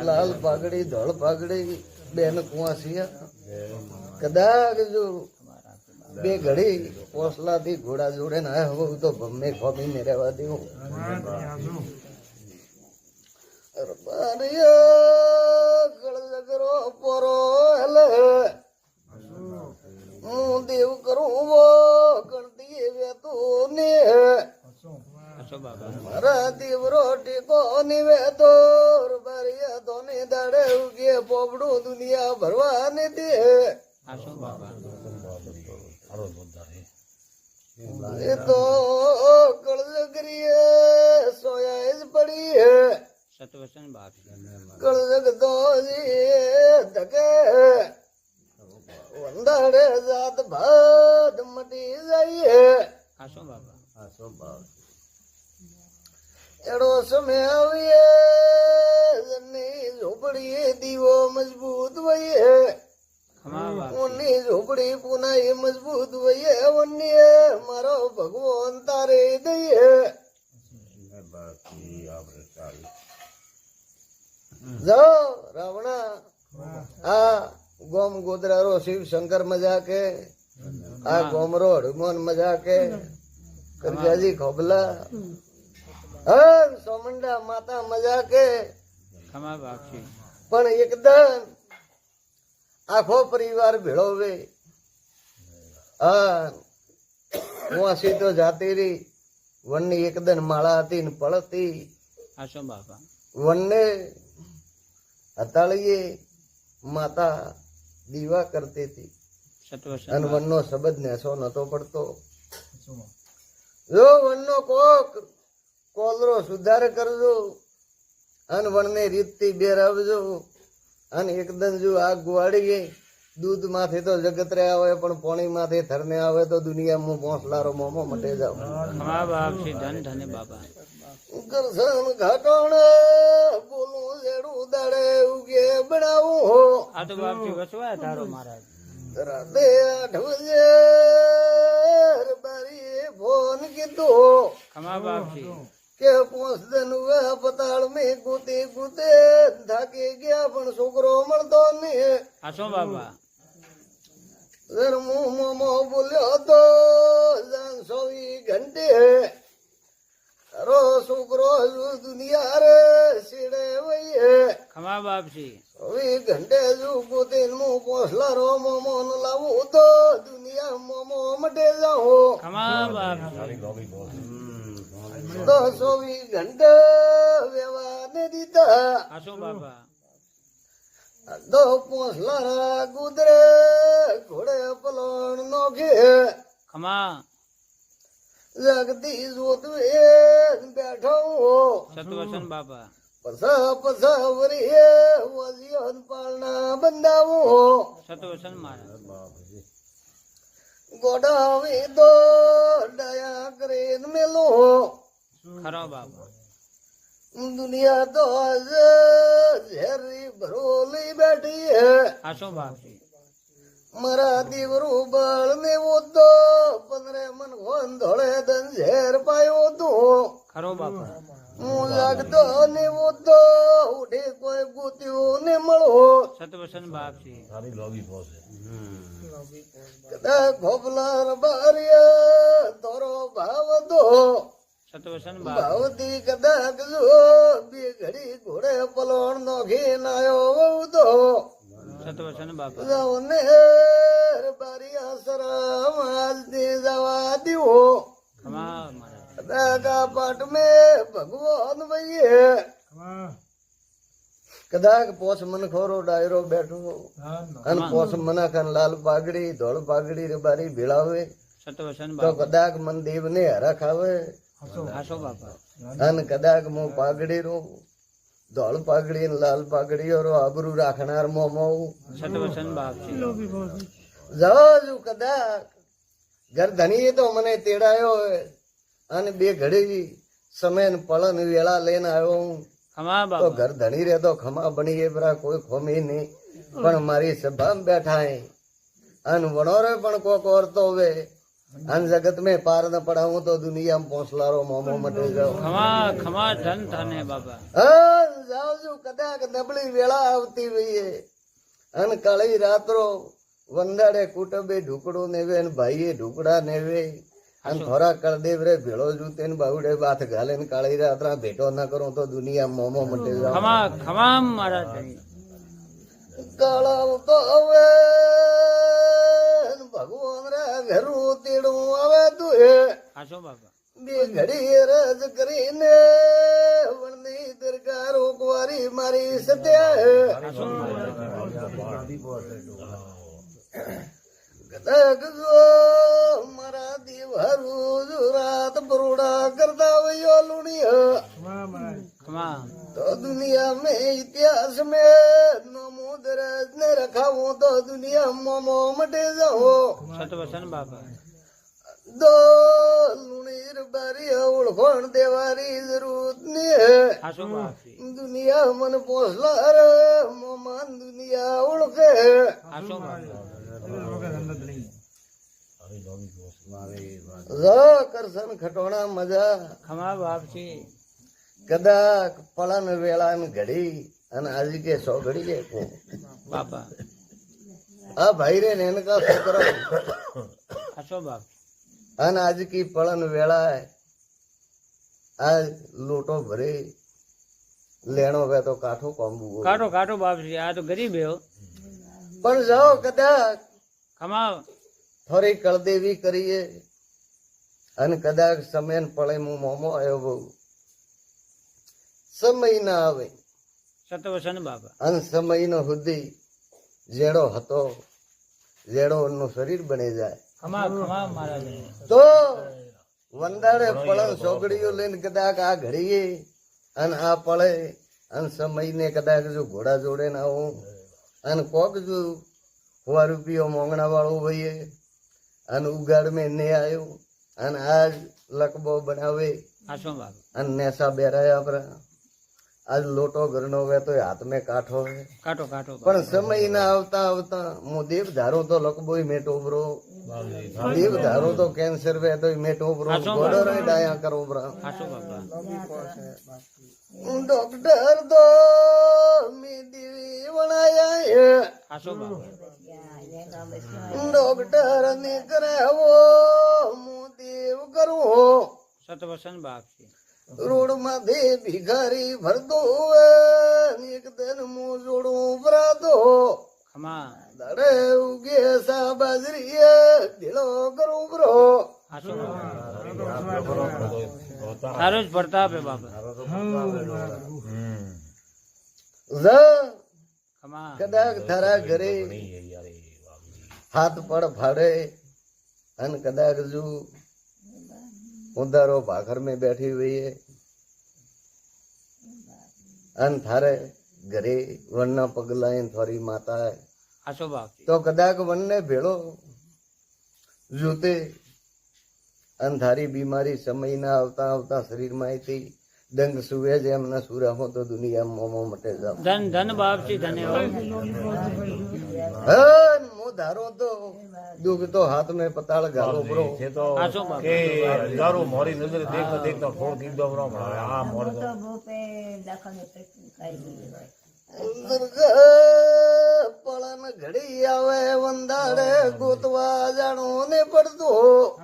લાલ પાઘડી ધોળ પાઘડી બેન કુંવાસિયા કદાચ જો બે ઘડી પોસલાથી ઘોડા જોડે ને આયા હોઉં તો ભમે ખોમીને રહેવા દેવું. ગળજગરો પોરો હેલે હું દેવ કરું વો ગણતી વેતું ને મારા દેવરો ટેકો નિવેતો બારિયા તો ને દાડે ઉગે પોપડું દુનિયા ભરવાને દે એ તો ગળજગરીએ સોયા જ પડી હે ગળજગ તો ધકે વંદાડે જાત ભાત મટી જાય એડો સમય આવીએ ઝોપડી દીવો મજબૂત વયે ઉની ઝોપડી પુના મજબૂત વયે વન્ય મારો ભગવાન તારે દઈએ જાઓ રાવણા આ ગોમ ગોદરારો શિવ શંકર મજાકે આ ગોમરો હનુમાન મજાકે કરજાજી ખોબલા સોમંડા માતા મજાકે પણ એકદમ આખો પરિવાર ભેળો વે વાસી તો જાતી રહી વનની એકદમ માળા હતી ને પડતી વનને હતાળીએ માતા દીવા કરતી હતી અને વનનો શબ્દ નેસો નતો પડતો. જો વનનો કોક કોલરો સુધાર કરજો અને વનને રીતથી બેરાવજો અને એકદમ જો આગ ગુવાડીએ દૂધ માંથી તો જગત રે આવે પણ પોણી માંથી થરને આવે તો દુનિયામાં પોસલારો મોમો મટે જાવ. કરસન ઘાટોણ બોલું લેડું દાડે ઉગે બનાવું રાતે 8 વાગે બારી ફોન કીધું કે 5 દિન પતાળ મેં ગૂતી ગૂતે થાકી ગયા પણ છોકરો મળતો નહીં. હું મોમો બોલ્યો તો 24 ઘંટે તારો છોકરો દુનિયા રે સીડે વઈએ 24 ઘંટે જો ગોતે હું પોસલારો મોમો ન લાવું તો દુનિયા મોમો મટે જાઉં. તો 24 ઘંટે વ્યવહારને દીધા દો પોસલારા ગુદરે ઘોડે પલોણ નોખે જગતી જોતવે બેઠો પસા વરી વજીયન પાળના બંધાવું ગોડાવી દો દયા કરીને મેલો દુનિયા તો ઝેરી ભરોલી બેઠી મારા દીવરું બળ ને તો 15 મન વન ધોળે દન ઝેર પાયો તું હું લાગતો ને તો ઉઠે કોઈ ગોત્યું ને મળો કદાચ ભોપલાર બારિયા તોરો ભાવ દો ભાવતી કદાચ જો બે ઘડી ઘોડે પલોણ નો ઘી નાયો તો બારિયા સરામ હાલતી જવા દીવો પાટ મેં ભગવાન ભઈએ કદાચ પોસ મનખોરો ડાયરો બેઠો અને પોસ મનાખન લાલ પાઘડી ધોળ પાઘડી બારી ભેળાવે તો કદાચ મન દેવ ને હરખ આવે અને કદાચ હું પાઘડી રો ધોળ પાઘડી લાલ પાઘડી આબરૂ રાખનાર મોમો જવાજુ કદાચ ઘર ધણી તો મને તેડાયો અને બે ઘડી સમય પળન વેળા લઈને આવ્યો હું તો ઘર ધણી રે તો ખમા બની બરા કોઈ ખોમી નહીં પણ મારી સભામાં બેઠા અને વણોરે પણ કોક ઓરતો હવે અન જગત में पार न पढ़ाऊं तो दुनिया में पहुंचलारो मोमो मटे जाओ खमा खमा धन धने बाबा જાઉં છું કદાચ નબળી વેળા આવતી હોઈએ અને કાળી રાત્રો વંદાડે કુટુંબે ઢુકડું નેવે ને ભાઈએ ઢુકડા નેવે અને થોડા કળદેવ રે ભેળો જૂતે ને બાવડે બાથ ઘાલે ને કાળી રાત્રા ભેટો ના કરું તો દુનિયા મોમો મટે જાવ કાળાવ તો હવે ભગવાન રે ઘરું તેડું આવે તું બે ઘડી રજ કરીને વણની દરગાહ રોકવારી મારી સત્યા કદાચ જો મારા દીવારું રાત બરોડા કરતા હોય લુણી તો દુનિયા में इतिहास में नमो दरज ने रखा हो तो दुनिया मोमो मटे जाओ दो लुणीर बारी ओळखोण देवारी जरूरत नहीं दुनिया मन पोसला रे मोमान दुनिया ओळखे કરશન ખટોણા મજા ખમા બાપજી કદાચ પળન વેળા ને ઘડી અને આજી કે 100 ઘડી કે બાપા આ ભાઈ રે ને કા છોકરા આસો બાપ અને આજ કી પળન વેળા આ લોટો ભરે લેણો વે તો કાઠો કોંબુ કાટો કાટો બાપજી આ તો ગરીબ હે પણ જાઓ કદાચ ખમા થોડી કળદેવી કરીએ અને કદાચ સમય પડે હું મોમો આવ્યો બહુ સમય ના આવે સતવસન બાપા અને સમય નો સુધી જેડો હતો જેડો નું શરીર બની જાય ખમા ખમા મહારાજ તો વંદાડે પળન સોગડીઓ લઈને કદાચ આ ઘડીએ અને આ પળે અને સમય ને કદાચ જો ઘોડા જોડે ના આવું અને કોક જો 100 રૂપિયો મોંગણા વાળો હોઈએ અને ઉગાડ મેં ને આવ્યો અને આજ લકબો બનાવે આસો બાપ અને નેસા બેરાય આપણા આજ લોટો ઘરનો વે તો હાથ મેં કાઠો હે કાટો કાટો પણ સમય ના આવતા આવતા હું દેવ ધારો તો લકબોય મેટો બ્રો દેવ ધારો તો કેન્સર વે તો મેટો બ્રો ગોડો રે ડાયા કરો બ્રો આસો બાપા ડોક્ટર તો મી દેવી વણાયા આસો બાપા ડોક્ટર ને કરે હો હું દેવ કરું સતવસન બાપજી રોડ માંથી ભિખારી ભરતો એક દિન હું જોડું ભરાતો ખમા દડે ઉગે સા બાજરી ઢીલો કરું બ્રો આસો સારો જ પ્રતાપ હે બાપા ખમા કદાચ તારા ઘરે હાથ પડ ફાડે અને કદાચ જો ઉધારો ભાખર મેં બેઠી હોઈએ અને થારે ઘરે વનના પગલા થોડી માતા આસો બાપજી તો કદાચ વનને ભેળો જોતે અને થારી બીમારી સમય ના આવતા આવતા શરીરમાં થી દંગ સુવે છે એમના સુરા હો તો દુનિયા મોમો મટે જાવ ધન ધન બાપજી ધન્યવાદ હું ધારો તો દુઃખ તો હાથ में पताल गालो ब्रो આસો બાપ કે હજારો મોરી નજરે દેખતો દેખતો ઠોક દીધો બ્રો આ મોર તો પળન ઘડી આવે વંદાડે ગોતવા જાણું ને પડતો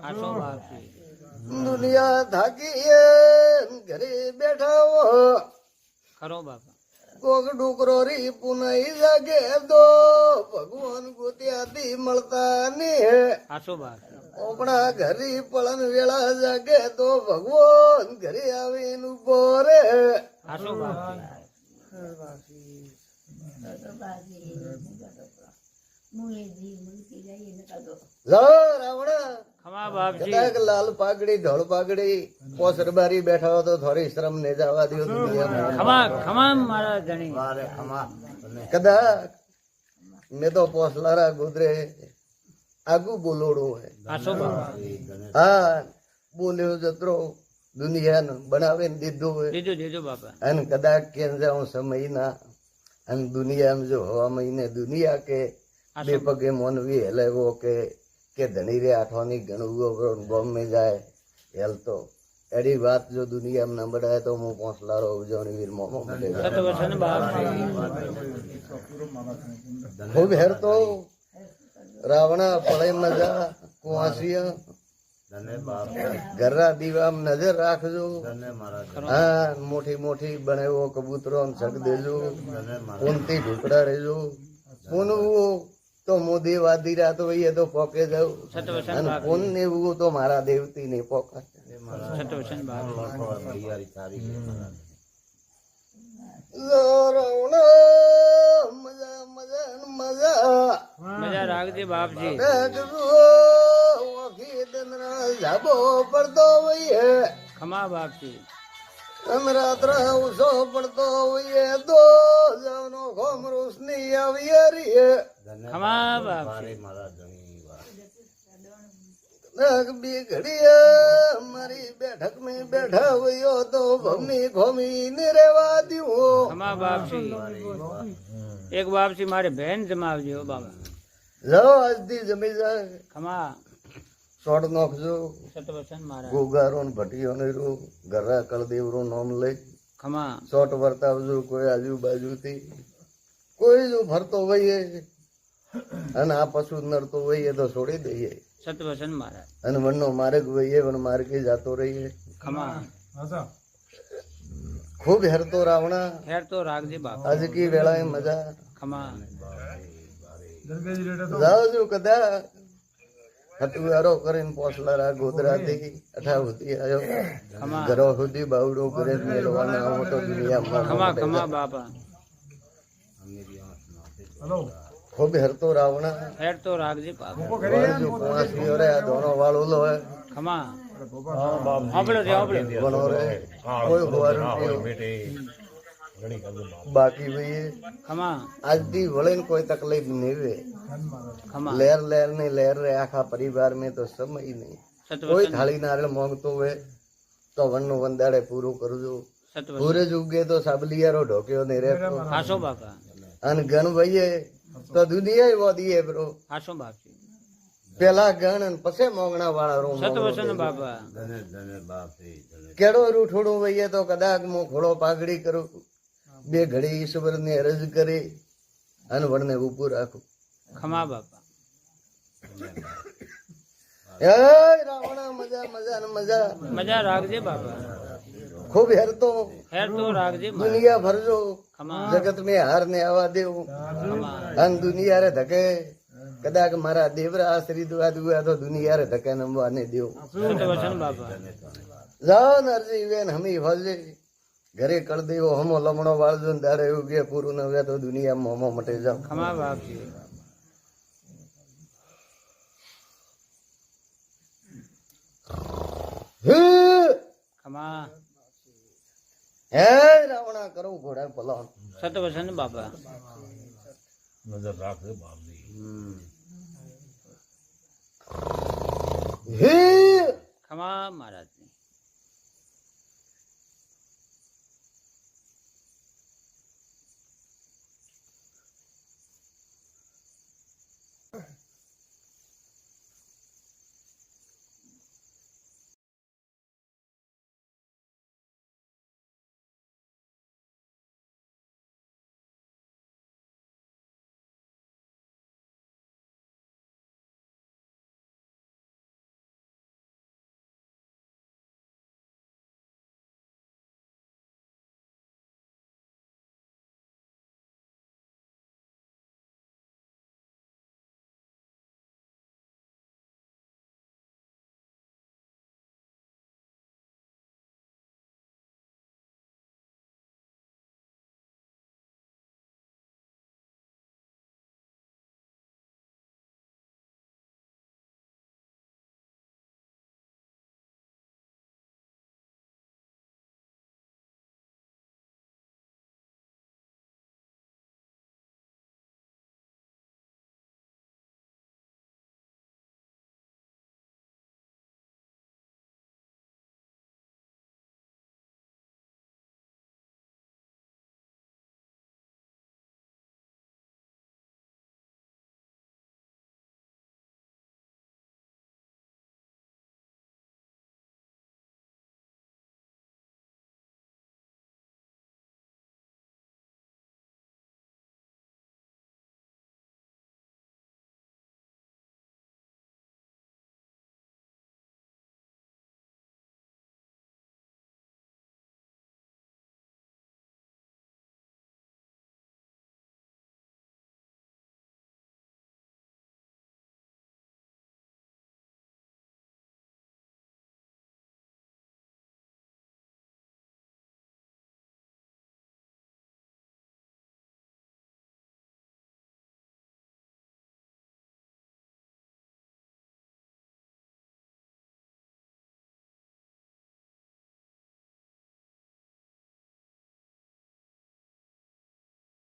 આસો બાપજી દુનિયા થાકી ઘરે બેઠા હો ખરો બાપા કોક ડુકરો રી પુનઈ જાગે તો ભગવાન ગોત્યાથી મળતા ને આસો બાપ આપણા ઘરી પળન વેળા જાગે તો ભગવાન ઘરે આવીને ઉભો રે આસો બાપ રાવણા ખમા બાપજી કદાચ લાલ પાઘડી ધોળ પાઘડી પોસર બારી બેઠા હો તો થોડી શ્રમ ને જવા દો દુનિયામાં ખમા ખમા મારા ધણી કદાચ મેં તો પોસલારા ગુદરે આગુ બોલોડું હે આસો બાપ હા બોલ્યો જત્રો દુનિયાને બનાવીને દીધું હોય દીધું દીધું બાપા અને કદાચ કેમ જાઉં સમય ના અને દુનિયામાં જો હવા મહિને દુનિયા કે બે પગે મોનવી હેલેવો કે ધણી રે આઠવાની ગણવું ગોમ में જાય હેલ તો એડી વાત જો દુનિયામાં ના બડાય તો હું પોસલારો ઉજવણી વીર મોમો માટે સતવસન બાપજી ખૂબ હેરતો રાવણા પડે મજા કુવાસિયા ઘરના દીવામ નજર રાખજો હા મોટી મોટી બનાવ્યો કબૂતરો છક દેજો પૂનથી ઢુકડા રહેજો પૂનવું તો મોદી વાદી રાત હોઈએ તો પોકે જાવ સતવસન અને બાપજી પૂન નેવું તો મારા દેવતી ને પોકા સતવસન બાપજી મજા મજા મજા મજા રાખજે બાપજી જાબો પડતો હોઈએ ખમા બાપજી અમે રાત્રે ઉસો પડતો હોઈએ તો જવનો ઘોમ રોશની આવીએ રીએ ખમા બાપજી બી ઘડીએ મારી બેઠક માં બેઠા હોયો તો ભમી ઘોમી ને રેવા દ્યું ખમા બાપજી એક બાપજી મારે બહેન જમાવજો બાબા જાઓ આજથી જમી જાય ખમા શોર્ટ નાખજો સતવસન મારા ગોગારો ને ભટીઓ ને રૂ ઘરા કળદેવરો નામ લઈ ખમા શોર્ટ વર્તાવજો કોઈ આજુબાજુથી કોઈ જો ફરતો હોઈએ અને આ પશુ નડતો હોઈએ તો છોડી દઈએ સતવસન મારા અને વનનો માર્ગ હોઈએ વન માર્ગે જાતો રહીએ ખમા ખૂબ હેરતો રાવણા ખેર તો રાખજે બાપા આજ કી વેળાએ મજા ખમા જાઓ જો કદા હટુવારો કરીને પોસલારા ગોધરાથી અઠાવતી આવ્યો ખમા ઘરો સુધી બાવડો કરે મેળવાના આવો તો દુનિયામાં ખમા ખમા બાપા ખૂબ હેરતો રાવણા ખેર તો રાખજે બાપા વણજો કુવાસીઓ રે આ દોનો વાળો લો હે ખમા આપણો રે આપણો વણો રે કોઈ હોવાનું બાકી ભાઈ ખમા આજથી વળીને કોઈ તકલીફ નહીં રે ખમા લહેર લહેર ને લહેર રે આખા પરિવાર में તો સમય નહીં કોઈ સતવસન થાળી નારિયેળ માંગતો હોય તો વનનું વંદાડે પૂરું કરજો સતવસન પૂરે જ ઉગે તો સાબલિયારો ઢોક્યો નહીં રહેતો હાસો બાપા અને ગણ ભાઈએ તો દુનિયા વોદીએ બ્રો હાસો બાપજી પેલા ગણ અને પછી મોંગણા વાળા રૂમ સતવસન બાપા કેડો રૂઠોડું વહીએ તો કદાચ હું ઘોડો પાઘડી કરું બે ઘડી ઈશ્વર ને અરજ કરી અને વણને ઉભું રાખું ખમા બાપા એ રાવણા મજા મજા ને મજા મજા રાખજે બાપા ખૂબ હેરતો ખેર તો રાખજે મારા. દુનિયા ભરજો ખમા જગત મેં હાર ને આવવા દેવું ખમા અને દુનિયા રે ધકે કદાચ મારા દેવરા આશ્રી દુઆ દુઆ તો દુનિયા રે ધકે નમવા નહીં દેવું સતવસન બાપા જાઓ નરજી બેન હમી હોજે ઘરે કર દેવો હમો લમણો વાળજો ને દાડે એવું કે પૂરું ન હોય તો દુનિયામાં હમો મટે જાવ ખમા બાપજી ખમા હે રાવણા કરો ઘોડા ભલા સતવસન બાપા નજર રાખજે બાપજી હે ખમા મહારાજ